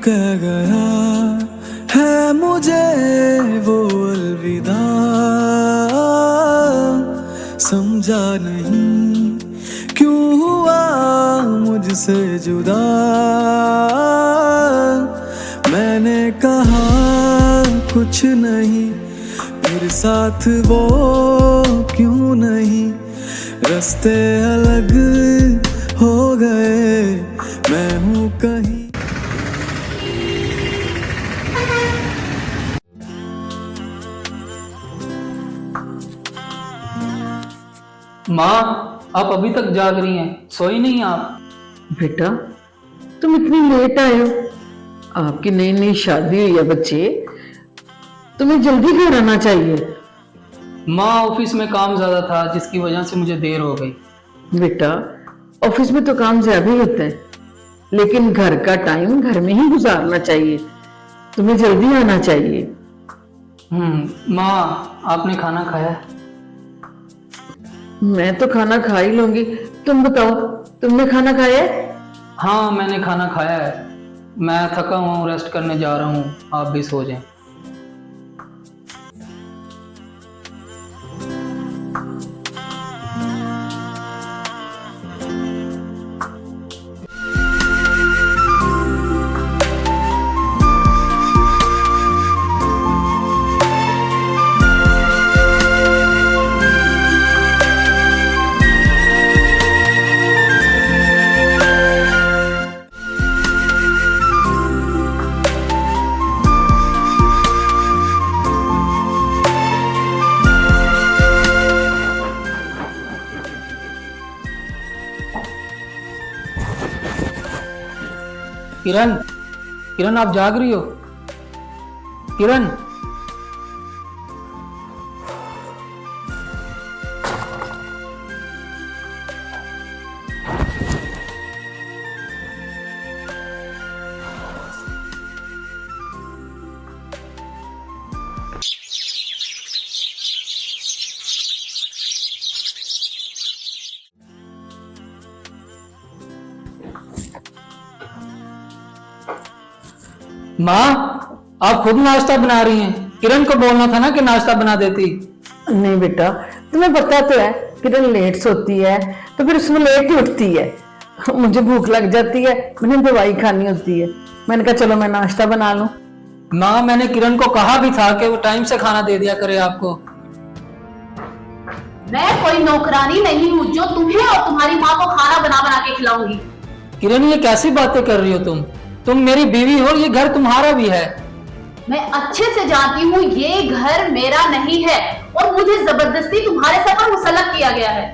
कह गया है मुझे वो अलविदा, समझा नहीं क्यों हुआ मुझसे जुदा। मैंने कहा कुछ नहीं, फिर साथ वो क्यों नहीं, रास्ते अलग हो गए, मैं हूँ कहीं। माँ, आप अभी तक जाग रही हैं, सोई नहीं आप? बेटा, तुम इतनी लेट आए हो। आपकी नई नई शादी हुई है बच्चे, तुम्हें जल्दी घर आना चाहिए। माँ, ऑफिस में काम ज्यादा था जिसकी वजह से मुझे देर हो गई। बेटा, ऑफिस में तो काम ज्यादा ही होता है, लेकिन घर का टाइम घर में ही गुजारना चाहिए। तुम्हें जल्दी आना चाहिए। माँ, आपने खाना खाया? मैं तो खाना खा ही लूंगी, तुम बताओ, तुमने खाना खाया है? हाँ, मैंने खाना खाया है। मैं थका हुआ हूँ, रेस्ट करने जा रहा हूँ, आप भी सो जाएं। किरण, किरण, आप जाग रही हो? किरण, माँ, आप खुद नाश्ता बना रही हैं। किरण को बोलना था ना कि नाश्ता बना देती। नहीं बेटा, तुम्हें पता तो है किरण लेट सोती है तो फिर उसमें लेट ही उठती है। मुझे भूख लग जाती है, मैंने दवाई खानी होती है, मैंने कहा चलो मैं नाश्ता बना लूं। माँ, मैंने किरण को कहा भी था कि वो टाइम से खाना दे दिया करे आपको। मैं कोई नौकरानी नहीं हूँ जो तुम्हें और तुम्हारी माँ को खाना बना बना के खिलाऊंगी। किरण, ये कैसी बातें कर रही हो तुम मेरी बीवी हो, ये घर तुम्हारा भी है। मैं अच्छे से जानती हूँ ये घर मेरा नहीं है और मुझे जबरदस्ती तुम्हारे सर पर मुसल्लत किया गया है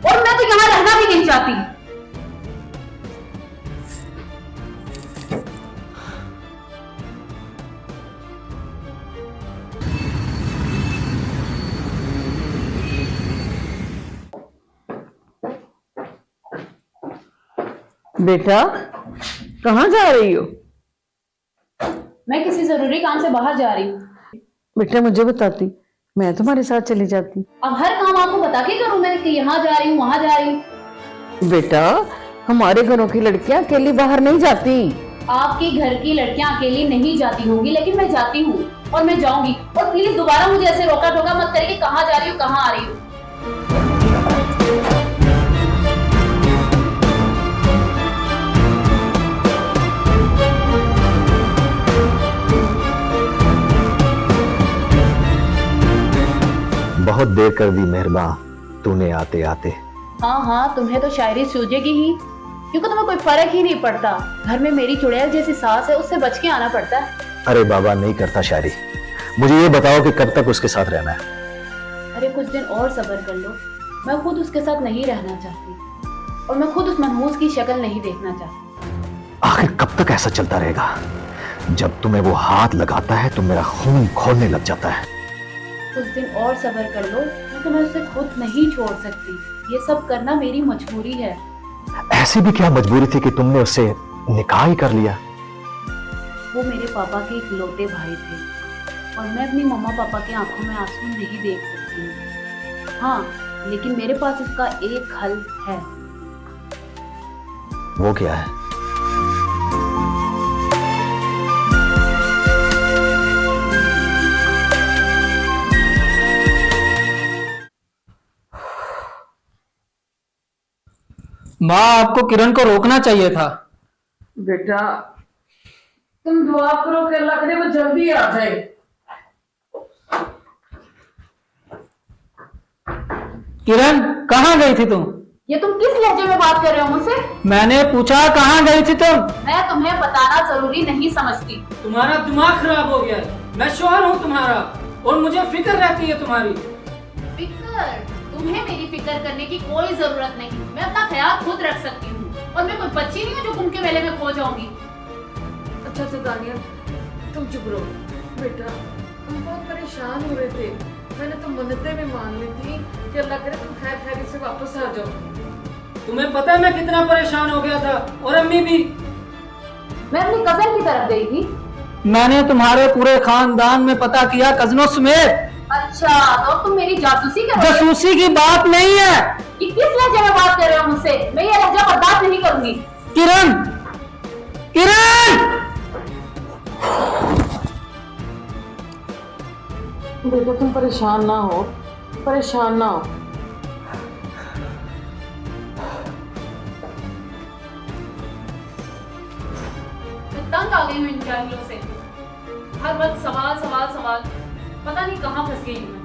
और मैं तो यहाँ रहना भी नहीं चाहती। बेटा, कहाँ जा रही हो? मैं किसी जरूरी काम से बाहर जा रही हूँ। बेटा मुझे बताती, मैं तुम्हारे साथ चली जाती। अब हर काम आपको बता के करूँ मैं कि यहाँ जा रही हूँ वहां जा रही हूँ? बेटा, हमारे घरों की लड़कियां अकेली बाहर नहीं जाती। आपके घर की लड़कियां अकेली नहीं जाती होंगी, लेकिन मैं जाती हूँ और मैं जाऊंगी। और प्लीज दोबारा मुझे ऐसे रोका टोका मत करिए कहाँ जा रही हूँ कहाँ आ रही हूँ। बहुत देर कर दी मेहरबान तूने आते आते। हाँ हाँ, तुम्हें तो शायरी सूझेगी ही, क्योंकि तुम्हें कोई फर्क ही नहीं पड़ता। घर में मेरी चुड़ैल जैसी सास है, उससे बच के आना पड़ता है। अरे बाबा, नहीं करता शायरी। मुझे ये बताओ कि कब तक उसके साथ रहना है? अरे कुछ दिन और सब्र कर लो। मैं खुद उसके साथ नहीं रहना चाहती और मैं खुद उस मनहूस की शक्ल नहीं देखना चाहती। आखिर कब तक ऐसा चलता रहेगा? जब तुम्हें वो हाथ लगाता है तो मेरा खून खौलने लग जाता है। कुछ दिन और सब्र कर लो, क्योंकि मैं उसे खुद नहीं छोड़ सकती। ये सब करना मेरी मजबूरी है। ऐसी भी क्या मजबूरी थी कि तुमने उससे निकाह ही कर लिया? वो मेरे पापा के इकलौते भाई थे और मैं अपनी मम्मा पापा की आंखों में आंसू नहीं देख सकती हूँ। हाँ, लेकिन मेरे पास इसका एक हल है। वो क्या है? माँ, आपको किरण को रोकना चाहिए था। बेटा तुम दुआ करो कि अल्लाह करे वो जल्दी आ जाए। किरण, कहाँ गई थी तुम? ये तुम किस लहजे में बात कर रहे हो मुझसे? मैंने पूछा कहाँ गई थी तुम? मैं तुम्हें बताना जरूरी नहीं समझती। तुम्हारा दिमाग खराब हो गया है। मैं शौहर हूँ तुम्हारा और मुझे फिक्र रहती है तुम्हारी। फिक्र? तुम्हें मेरी फिक्र करने की कोई जरूरत नहीं। मैं अपना ख्याल खुद रख सकती हूँ और मैं कोई बच्ची नहीं हूँ जो गुम के मेले में खो जाऊंगी। अच्छा दानिया तुम चुप रहो। बेटा हम बहुत परेशान हो रहे थे, मैंने तो मन्नतें भी मान ली थी कि अल्लाह करे तुम खैर खैरियत से वापस आ जाओ। तुम्हें पता है मैं कितना परेशान हो गया था, और अम्मी भी। मैं अपनी कजन की तरफ गई थी। मैंने तुम्हारे पूरे खानदान में पता किया, कजनों समेत। अच्छा, तो तुम मेरी जासूसी कर रहे हो? जासूसी की बात नहीं है। ये किस लहजे में बात कर रहे हो मुझसे? मैं ये लहजा बर्दाश्त नहीं करूंगी। किरण, किरण! बेटा तुम परेशान ना हो, परेशान ना हो। मैं तंग आ गई हूँ इन जाहिलों से। हर वक्त सवाल सवाल सवाल, पता नहीं कहाँ फंस गई हूँ मैं।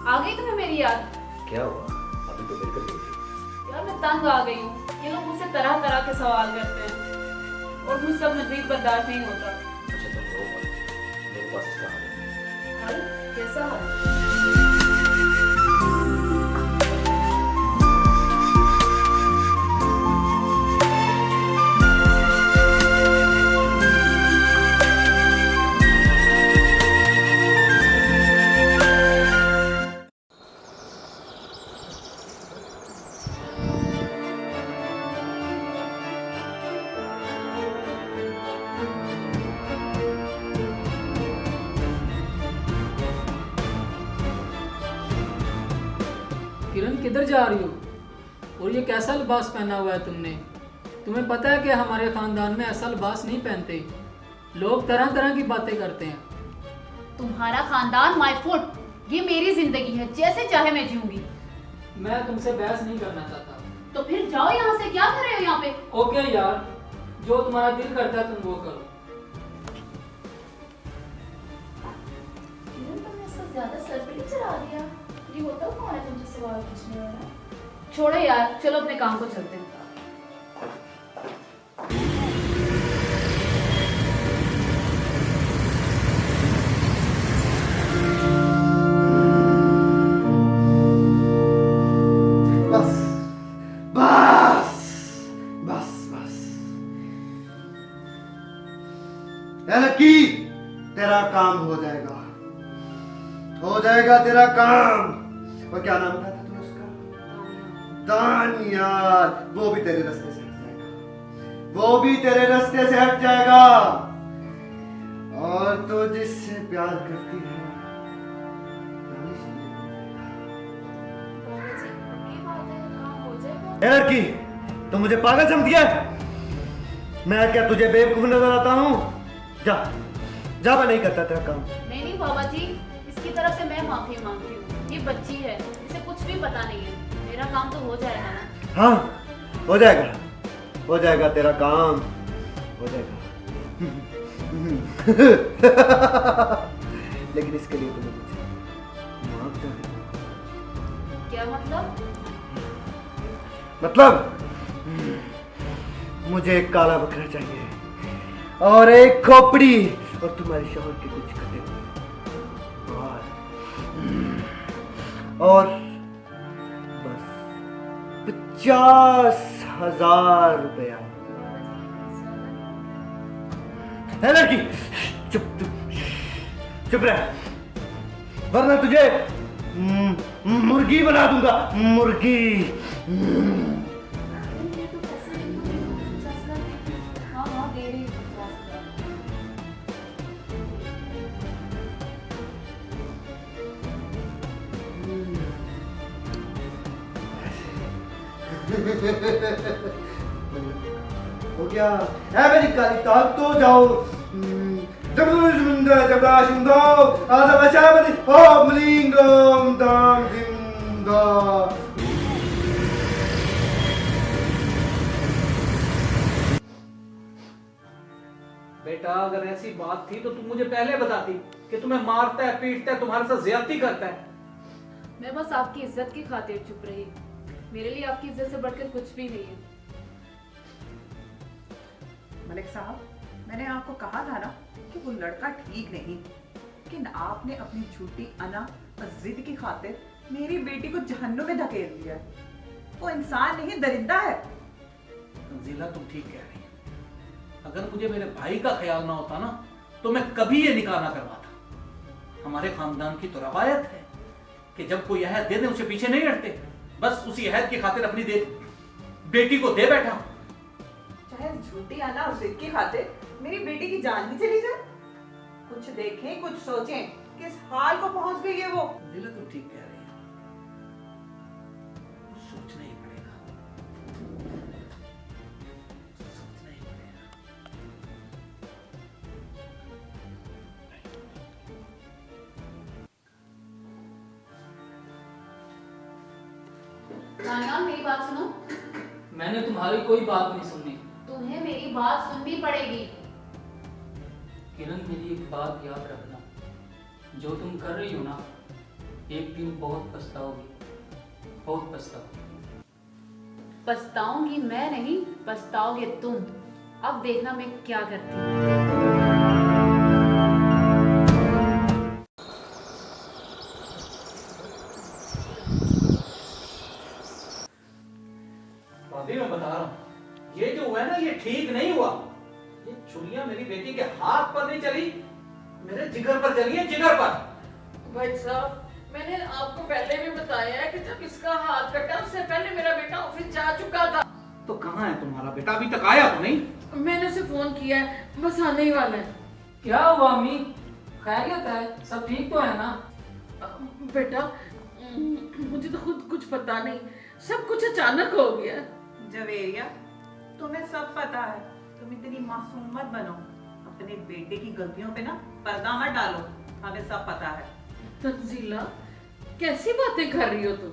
आ गई तुम्हें मेरी याद? क्या हुआ? अभी तो बिल्कुल नहीं थी। यार मैं तंग आ गई हूँ। ये लोग मुझसे तरह तरह के सवाल करते हैं और मुझ सब मजीद बर्दाश्त नहीं होता। अच्छा तुम रो मत, मेरे पास इसका हल है। हल? कैसा हल? किरण, किधर जा रही हो? और ये कैसा लिबास पहना हुआ है तुमने? तुम्हें पता है कि हमारे खानदान में ऐसा लिबास नहीं पहनते। लोग तरह तरह की बातें करते हैं। तुम्हारा खानदान माय फुट। ये मेरी जिंदगी है, जैसे चाहे मैं जीऊंगी। मैं तुमसे बहस नहीं करना चाहता। तो फिर जाओ यहाँ से। क्या कर रहे हो यहाँ पे? ओके यार, जो तुम्हारा दिल करता है तुम वो करो। तुमने इसको ज्यादा सर पे नहीं चढ़ा दिया। ये होता कौन है तुमसे सवाल पूछने वाला? छोड़ो यार, चलो अपने काम को चलते हैं। बस बस बस बस। लड़की, तेरा काम हो जाएगा, हो जाएगा तेरा काम। और क्या नाम था तुम्हें उसका? दानियाल। वो भी तेरे रास्ते से हट जाएगा, वो भी तेरे रास्ते से हट जाएगा। और तो जिससे प्यार करती है लड़की, तो मुझे पागल समझती है? मैं क्या तुझे बेवकूफ नजर आता हूँ? जा जा, मैं नहीं करता तेरा काम। नहीं नहीं बाबा जी, इसकी तरफ से मैं माफी मांगती हूँ। ये बच्ची है, इसे कुछ भी पता नहीं है। मेरा काम तो हो जाएगा ना? हाँ हो जाएगा, हो जाएगा तेरा काम, हो जाएगा। लेकिन इसके लिए तुम्हें मुझे मुआवजा देना। क्या मतलब? मतलब मुझे एक काला बकरा चाहिए और एक खोपड़ी और तुम्हारे शोहर के कुछ कटे और बस 50,000 रुपया। है लड़की, चुप चुप चुप रह, वरना तुझे मुर्गी बना दूंगा, मुर्गी। हाँ हाँ दे रही हूँ 50,000। हो गया है मेरी काली ताल, तो जाओ बेटा अगर ऐसी बात थी तो तुम मुझे पहले बताती कि तुम्हें मारता है, पीटता है, तुम्हारे साथ ज्यादती करता है। मैं बस आपकी इज्जत की खातिर चुप रही। मेरे लिए आपकी इज्जत से बढ़कर कुछ भी नहीं है। मलिक साहब, मैंने आपको कहा था ना कि वो लड़का ठीक नहीं, लेकिन आपने अपनी झूठी अना और जिद की खातिर मेरी बेटी को जहन्नुम में धकेल दिया। वो इंसान नहीं, दरिंदा है। तंजीला तुम ठीक कह रही हो। अगर मुझे मेरे भाई का ख्याल ना होता ना तो मैं कभी ये निकाह ना करवाता। हमारे खानदान की तो रवायत है कि जब कोई अहद दे दे उसे पीछे नहीं हटते। बस उसी अहद की खातिर अपनी बेटी को दे बैठा। चाहे झूठी अना और जिद की खातिर मेरी बेटी की जान ही चली जाए। कुछ देखें, कुछ सोचें, किस हाल को पहुंच गई है वो। दिला तुम ठीक कह रही हो, कुछ सोचना ही पड़ेगा, सोचना ही पड़ेगा। दानियाल, मेरी बात सुनो। मैंने तुम्हारी कोई बात नहीं सुननी। तुम्हें मेरी बात सुननी पड़ेगी। किरण, मेरी एक बात याद रखना, जो तुम कर रही हो ना, एक दिन बहुत पछताओगी, बहुत पछताओगी। पछताऊंगी मैं नहीं, पछताओगे तुम। अब देखना मैं क्या करती हूँ। भाभी मैं बता रहा हूँ, ये जो हुआ है ना ये ठीक नहीं हुआ। ये छुरियां मेरी बेटी के हाथ पर नहीं चली, मेरे जिगर पर चली है, जिगर पर। भाई साहब, मैंने आपको पहले भी बताया है कि जब इसका हाथ कटा उससे पहले मेरा बेटा ऑफिस जा चुका था। तो कहाँ है तुम्हारा बेटा? अभी तक आया तो नहीं। मैंने उसे फोन किया है, बस आने ही वाला है। क्या हुआ अम्मी? खैरियत है? सब ठीक तो है ना? बेटा, मुझे तो खुद कुछ पता नहीं, सब कुछ अचानक हो गया। जवेरिया, तुम्हें सब पता है। तुम इतनी मासूम मत बनो। अपने बेटे की गलतियों पे ना पर्दा मत डालो। हमें सब पता है। तंजीला, कैसी बातें कर रही हो तुम?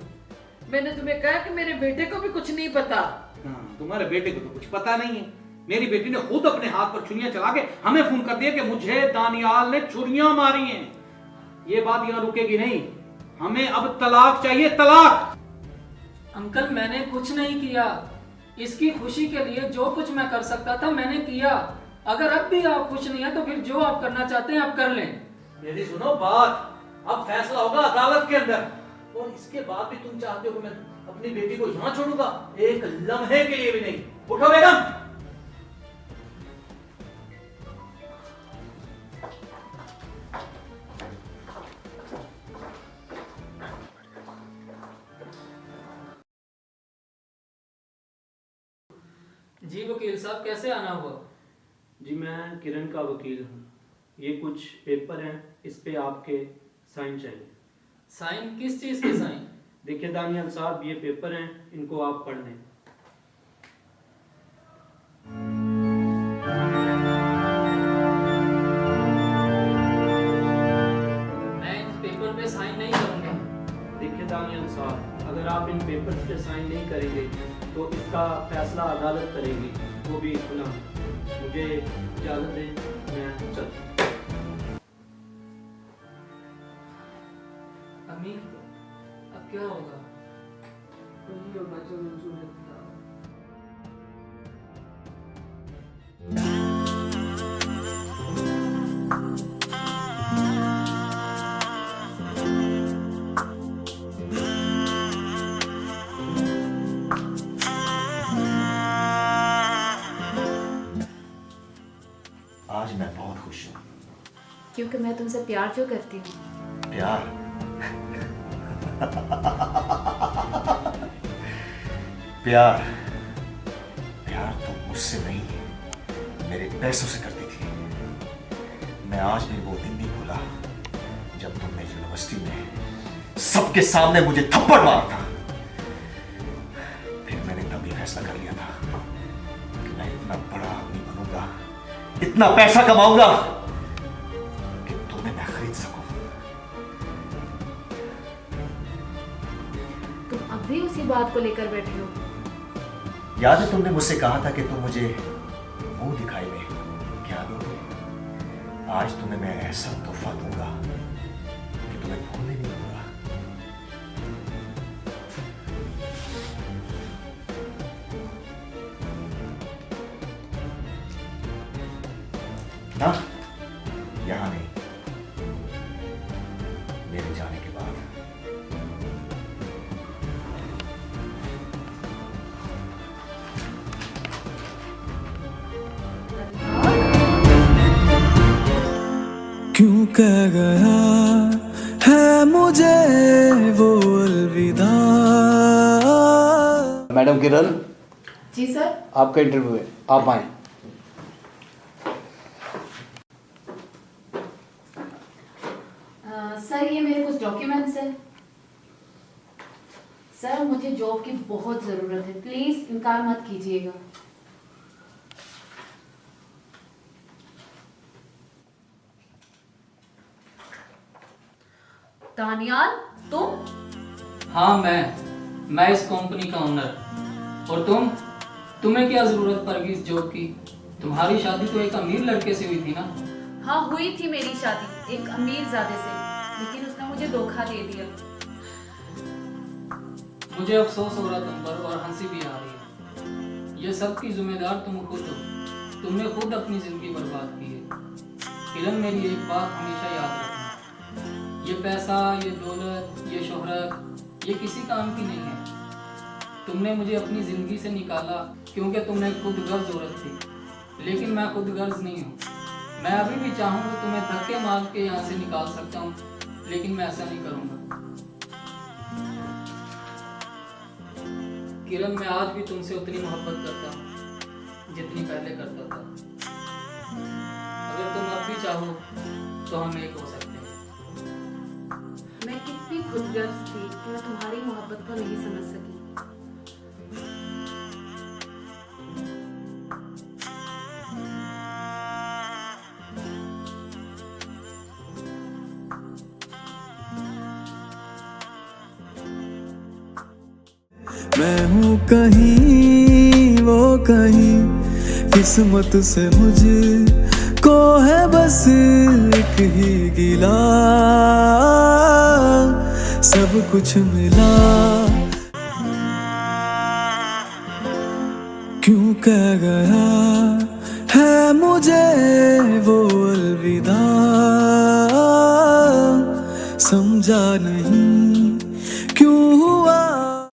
मैंने तुम्हें कहा कि मेरे बेटे को भी कुछ नहीं पता। हाँ, तुम्हारे बेटे को तो कुछ पता नहीं है। मेरी बेटी ने खुद अपने हाथ पर छुरियां चला के हमें फोन कर दिया कि मुझे दानियाल ने छुरियां मारी हैं। ये बात यहाँ रुकेगी नहीं, हमें अब तलाक चाहिए, तलाक। अंकल, मैंने कुछ नहीं किया। इसकी खुशी के लिए जो कुछ मैं कर सकता था मैंने किया। अगर अब भी आप खुश नहीं है तो फिर जो आप करना चाहते हैं आप कर लें। मेरी सुनो बात, अब फैसला होगा अदालत के अंदर। और इसके बाद भी तुम चाहते हो कि मैं अपनी बेटी को यहाँ छोड़ूंगा? एक लम्हे के लिए भी नहीं। उठो बेगम। जी वकील साहब, कैसे आना हुआ? जी मैं किरण का वकील हूँ। ये कुछ पेपर हैं, इस पे आपके साइन चाहिए। साइन? किस चीज़ के साइन? देखिए दानियाल साहब, ये पेपर हैं, इनको आप पढ़ लें। मैं इस पेपर पे साइन नहीं करूंगा। देखिए दानियाल साहब, अगर आप इन पेपर्स पे साइन नहीं करेंगे तो इसका फैसला अदालत करेगी, वो भी खुला। मुझे इजाज़त दें, मैं चलता हूँ। अम्मी, अब क्या होगा? वही होगा जो मंजूर है। आज मैं बहुत खुश हूँ। क्योंकि मैं तुमसे प्यार क्यों करती हूँ। प्यार? प्यार प्यार तो मुझसे नहीं, मेरे पैसों से करती थी। मैं आज भी वो दिन नहीं भूला जब तुमने यूनिवर्सिटी में सबके सामने मुझे थप्पड़ मारा था। फिर मैंने तभी फैसला कर लिया था कि मैं इतना बड़ा आदमी बनूंगा, इतना पैसा कमाऊंगा बात को लेकर बैठे हो? याद है तुमने मुझसे कहा था कि तुम मुझे मुंह दिखाई में क्या दोगे? आज तुम्हें मैं ऐसा तोहफा दूंगा कि तुम्हें भूलने नहीं दूंगा। ना यहां नहीं, मेरे जाने के बाद। क्यों कह गया है मुझे वो अलविदा। मैडम किरण, जी सर। आपका इंटरव्यू है, आप आए। सर ये मेरे कुछ डॉक्यूमेंट्स हैं। सर मुझे जॉब की बहुत ज़रूरत है, प्लीज़ इनकार मत कीजिएगा। दानियाल, तुम? हाँ मैं इस कंपनी का ओनर। और तुम्हें क्या जरूरत पड़ गई इस जॉब की? तुम्हारी शादी तो एक अमीर लड़के से हुई थी ना? हाँ हुई थी मेरी शादी एक अमीरजादे से, लेकिन उसने मुझे धोखा दे दिया। मुझे अफसोस हो रहा तुम पर और हंसी भी आ रही है। ये सब की जिम्मेदार तुम खुद हो। तुमने खुद अपनी जिंदगी बर्बाद की है। किरण, मेरी एक बात हमेशा याद रखना, ये पैसा, ये दौलत, ये शोहरत, ये किसी काम की नहीं है। तुमने मुझे अपनी ज़िंदगी से निकाला क्योंकि तुम्हें खुद गर्ज ज़रूरत थी, लेकिन मैं खुद गर्ज नहीं हूँ। मैं अभी भी चाहूँ तो तुम्हें धक्के मार के यहाँ से निकाल सकता हूँ, लेकिन मैं ऐसा नहीं करूँगा। किरण, मैं आज भी तुमसे उतनी मोहब्बत करता हूँ जितनी पहले करता था। अगर तुम अब भी चाहो तो हम एक हो सकते हैं। मैं कितनी खुदगर्ज थी कि मैं तुम्हारी मोहब्बत को नहीं समझ सकी। मैं हूँ कहीं वो कहीं, किस्मत से मुझे को है बस एक ही गिला। सब कुछ मिला, क्यों कह गया है मुझे वो अलविदा। समझा नहीं